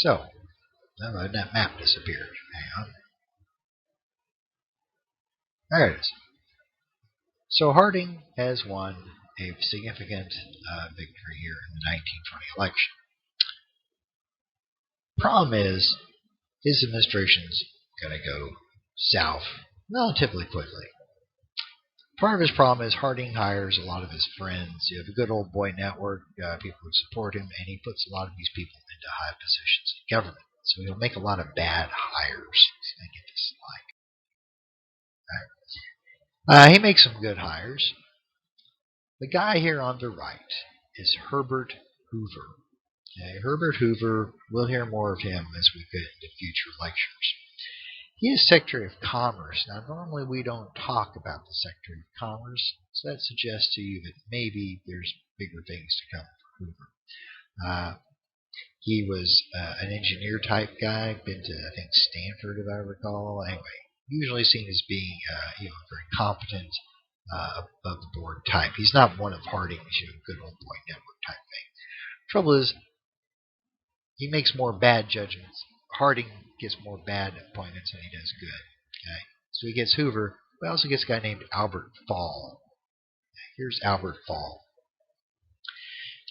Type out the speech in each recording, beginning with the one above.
So, that map disappeared. Hang on. There it is. So Harding has won a significant victory here in the 1920 election. Problem is, his administration's going to go south relatively quickly. Part of his problem is Harding hires a lot of his friends. You have a good old boy network, people who support him, and he puts a lot of these people into high positions in government. So he'll make a lot of bad hires. He's going to get disliked. He makes some good hires. The guy here on the right is Herbert Hoover. Okay, Herbert Hoover, we'll hear more of him as we get into future lectures. He is Secretary of Commerce. Now, normally we don't talk about the Secretary of Commerce, so that suggests to you that maybe there's bigger things to come for Hoover. He was an engineer type guy, been to, I think, Stanford, if I recall. Anyway, usually seen as being very competent, above the board type. He's not one of Harding's good old boy network type thing. Trouble is, he makes more bad judgments. Harding gets more bad appointments than he does good. Okay? So he gets Hoover, but also gets a guy named Albert Fall. Here's Albert Fall.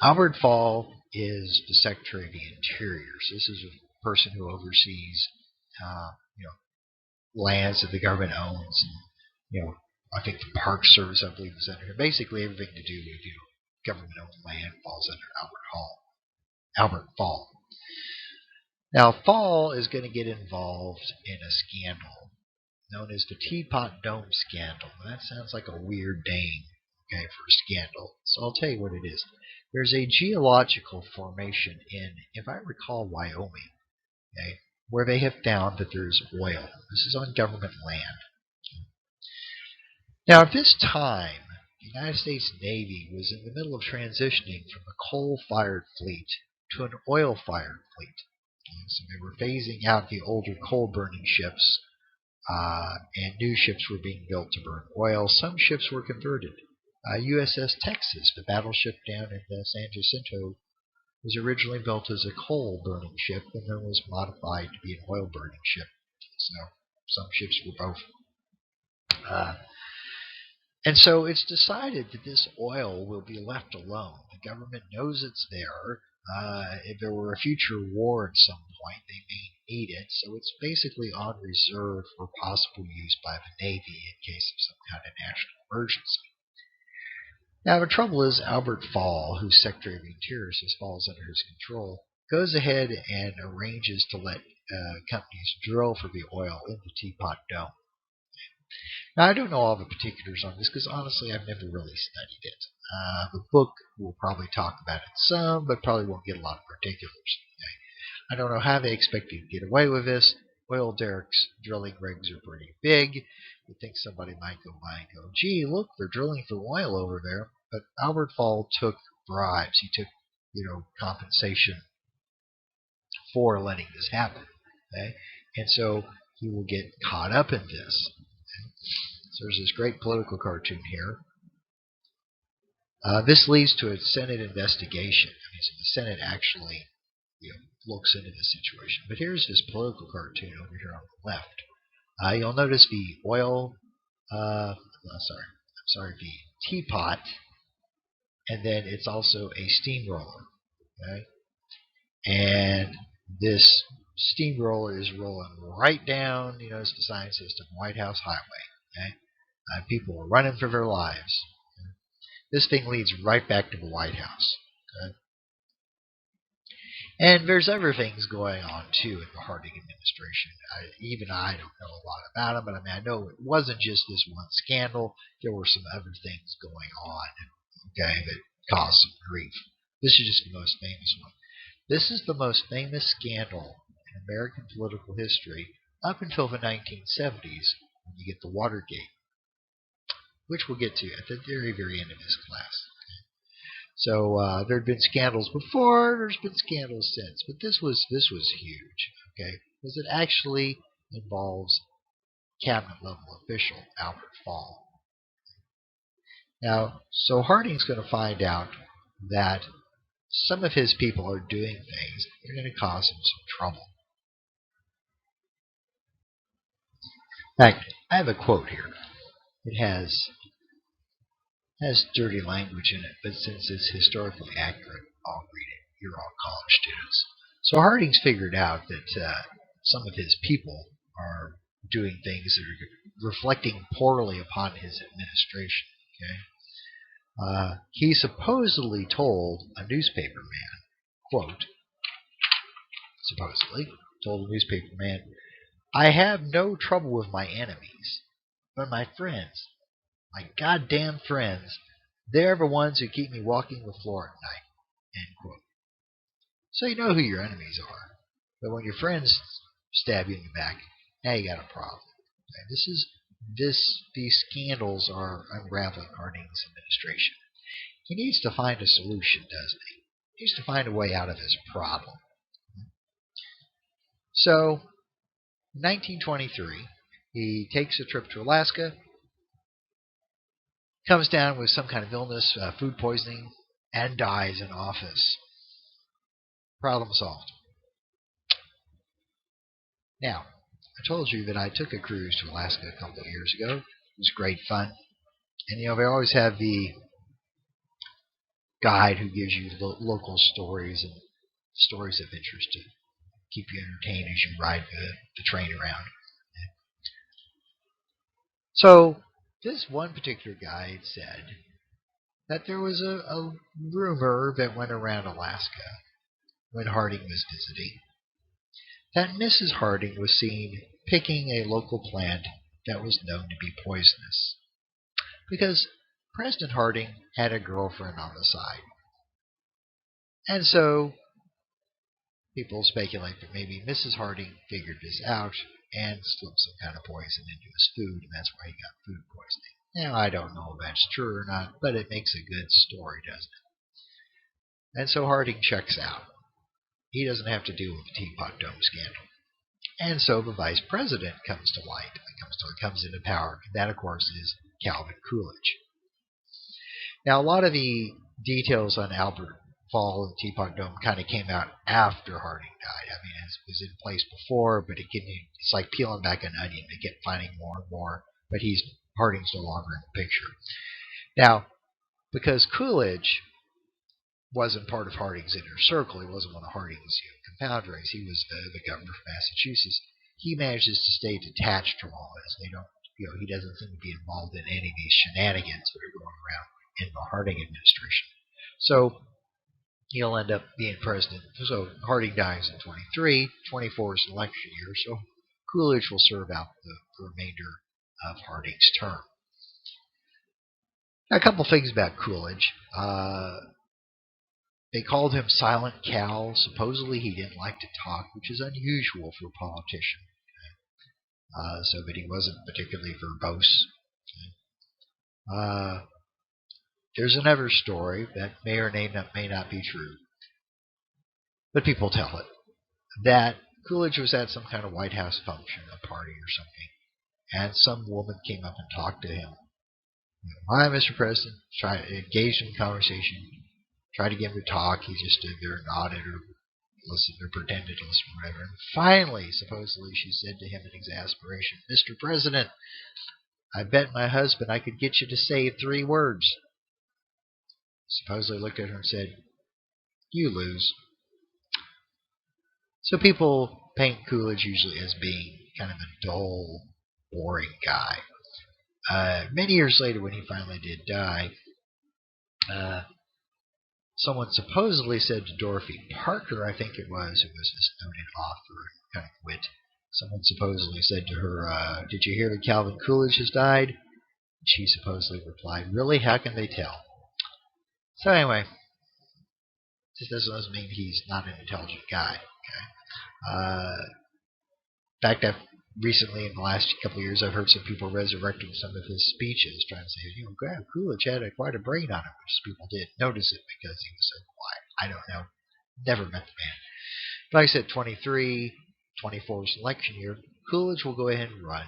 Albert Fall is the Secretary of the Interior. So this is a person who oversees, lands that the government owns, and I think the Park Service, I believe, is under here. Basically, everything to do with government-owned land falls under Albert Fall. Now, Fall is going to get involved in a scandal known as the Teapot Dome Scandal. That sounds like a weird name, for a scandal. So I'll tell you what it is. There's a geological formation in, if I recall, Wyoming, where they have found that there's oil. This is on government land. Now, at this time, the United States Navy was in the middle of transitioning from a coal-fired fleet to an oil-fired fleet. So they were phasing out the older coal-burning ships, and new ships were being built to burn oil. Some ships were converted. USS Texas, the battleship down in San Jacinto, was originally built as a coal-burning ship and then was modified to be an oil-burning ship. So some ships were both. And so it's decided that this oil will be left alone. The government knows it's there. If there were a future war at some point, they may need it. So it's basically on reserve for possible use by the Navy in case of some kind of national emergency. Now, the trouble is, Albert Fall, who's Secretary of the Interior, so falls under his control, goes ahead and arranges to let companies drill for the oil in the Teapot Dome. Now, I don't know all the particulars on this because, honestly, I've never really studied it. The book will probably talk about it some, but probably won't get a lot of particulars. I don't know how they expect you to get away with this. Oil derricks, drilling rigs are pretty big. You think somebody might go by and go, gee, look, they're drilling for oil over there. But Albert Fall took bribes. He took, compensation for letting this happen. Okay? And so he will get caught up in this. So there's this great political cartoon here. This leads to a Senate investigation. So the Senate actually looks into this situation. But here's his political cartoon over here on the left. You'll notice the oil, the teapot, and then it's also a steamroller. Okay? And this steamroller is rolling right down, it's the sign system, White House Highway. Okay? People are running for their lives. Okay? This thing leads right back to the White House. Okay? And there's other things going on, too, in the Harding administration. Even I don't know a lot about them, but I know it wasn't just this one scandal. There were some other things going on, that caused some grief. This is just the most famous one. This is the most famous scandal in American political history up until the 1970s, when you get the Watergate, which we'll get to at the very, very end of this class. So there had been scandals before, there's been scandals since, but this was huge, because it actually involves cabinet level official Albert Fall. Now, so Harding's going to find out that some of his people are doing things that are going to cause him some trouble. In fact, I have a quote here. It has dirty language in it, but since it's historically accurate, I'll read it. You're all college students. So Harding's figured out that some of his people are doing things that are reflecting poorly upon his administration. He supposedly told a newspaper man, quote, supposedly told a newspaper man, "I have no trouble with my enemies, but my friends, my goddamn friends, they're the ones who keep me walking the floor at night." End quote. So you know who your enemies are. But when your friends stab you in the back, now you got a problem. Okay, these scandals are unraveling Harding's administration. He needs to find a solution, doesn't he? He needs to find a way out of his problem. So, in 1923, he takes a trip to Alaska, comes down with some kind of illness, food poisoning, and dies in office. Problem solved. Now, I told you that I took a cruise to Alaska a couple of years ago. It was great fun. And they always have the guide who gives you local stories and stories of interest to keep you entertained as you ride the train around. So, this one particular guide said that there was a rumor that went around Alaska when Harding was visiting, that Mrs. Harding was seen picking a local plant that was known to be poisonous. Because President Harding had a girlfriend on the side. And so people speculate that maybe Mrs. Harding figured this out and slipped some kind of poison into his food, and that's why he got food poisoning. Now, I don't know if that's true or not, but it makes a good story, doesn't it? And so Harding checks out. He doesn't have to deal with the Teapot Dome scandal. And so the vice president comes to light, comes into power. And that, of course, is Calvin Coolidge. Now, a lot of the details on Albert Fall and Teapot Dome kind of came out after Harding died. I mean, it was in place before, but it's like peeling back an onion. They kept finding more and more, but Harding's no longer in the picture. Now, because Coolidge wasn't part of Harding's inner circle, he wasn't one of Harding's compadres, he was the governor of Massachusetts, he manages to stay detached from all this. He doesn't seem to be involved in any of these shenanigans that are going around in the Harding administration. So he'll end up being president. So Harding dies in 23, 24 is an election year, so Coolidge will serve out the remainder of Harding's term. Now, a couple things about Coolidge. They called him Silent Cal. Supposedly he didn't like to talk, which is unusual for a politician. But he wasn't particularly verbose. There's another story that may or may not be true, but people tell it, that Coolidge was at some kind of White House function, a party or something, and some woman came up and talked to him. "Hi, Mr. President," engaged in conversation, tried to get him to talk. He just stood there and nodded or listened or pretended to listen or whatever. And finally, supposedly, she said to him in exasperation, "Mr. President, I bet my husband I could get you to say 3 words." Supposedly looked at her and said, "You lose." So people paint Coolidge usually as being kind of a dull, boring guy. Many years later, when he finally did die, someone supposedly said to Dorothy Parker, I think it was, who was this noted author and kind of wit, someone supposedly said to her, "Did you hear that Calvin Coolidge has died?" And she supposedly replied, "Really? How can they tell?" So anyway, this doesn't mean he's not an intelligent guy. Okay? In fact, recently, in the last couple of years, I've heard some people resurrecting some of his speeches, trying to say, Coolidge had quite a brain on him, which people didn't notice it because he was so quiet. I don't know. Never met the man. But like I said, 23, 24 is election year. Coolidge will go ahead and run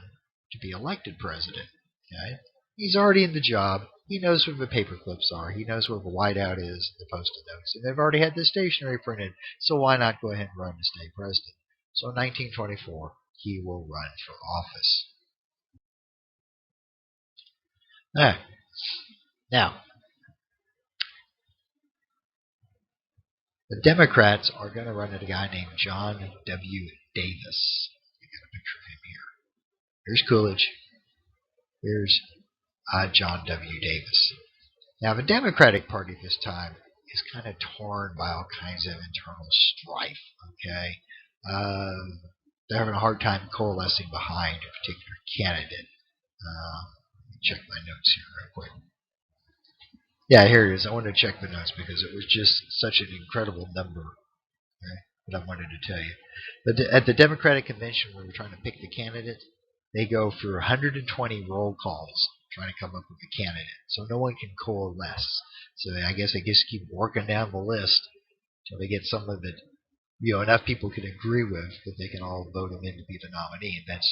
to be elected president. Okay? He's already in the job. He knows where the paper clips are. He knows where the whiteout is, the post-it notes. And they've already had the stationery printed, so why not go ahead and run to stay president? So in 1924, he will run for office. Now, the Democrats are going to run at a guy named John W. Davis. You got a picture of him here. Here's Coolidge. Here's John W. Davis. Now, the Democratic Party this time is kind of torn by all kinds of internal strife. Okay, they're having a hard time coalescing behind a particular candidate. Let me check my notes here real quick. Yeah, here it is. I wanted to check the notes because it was just such an incredible number, okay, that I wanted to tell you. But at the Democratic convention, when we're trying to pick the candidate, they go through 120 roll calls trying to come up with a candidate. So no one can coalesce. So I guess they just keep working down the list until they get someone that enough people can agree with that they can all vote him in to be the nominee. And that's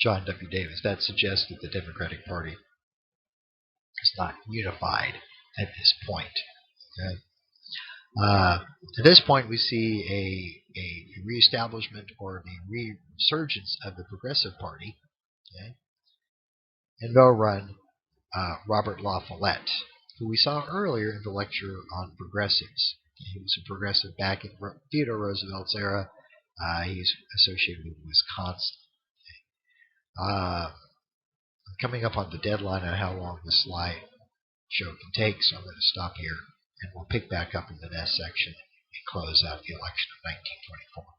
John W. Davis. That suggests that the Democratic Party is not unified at this point. Okay? At this point, we see a reestablishment or the resurgence of the Progressive Party. Okay? And they'll run Robert La Follette, who we saw earlier in the lecture on progressives. He was a progressive back in Theodore Roosevelt's era. He's associated with Wisconsin. Coming up on the deadline on how long this slide show can take, so I'm going to stop here, and we'll pick back up in the next section and close out the election of 1924.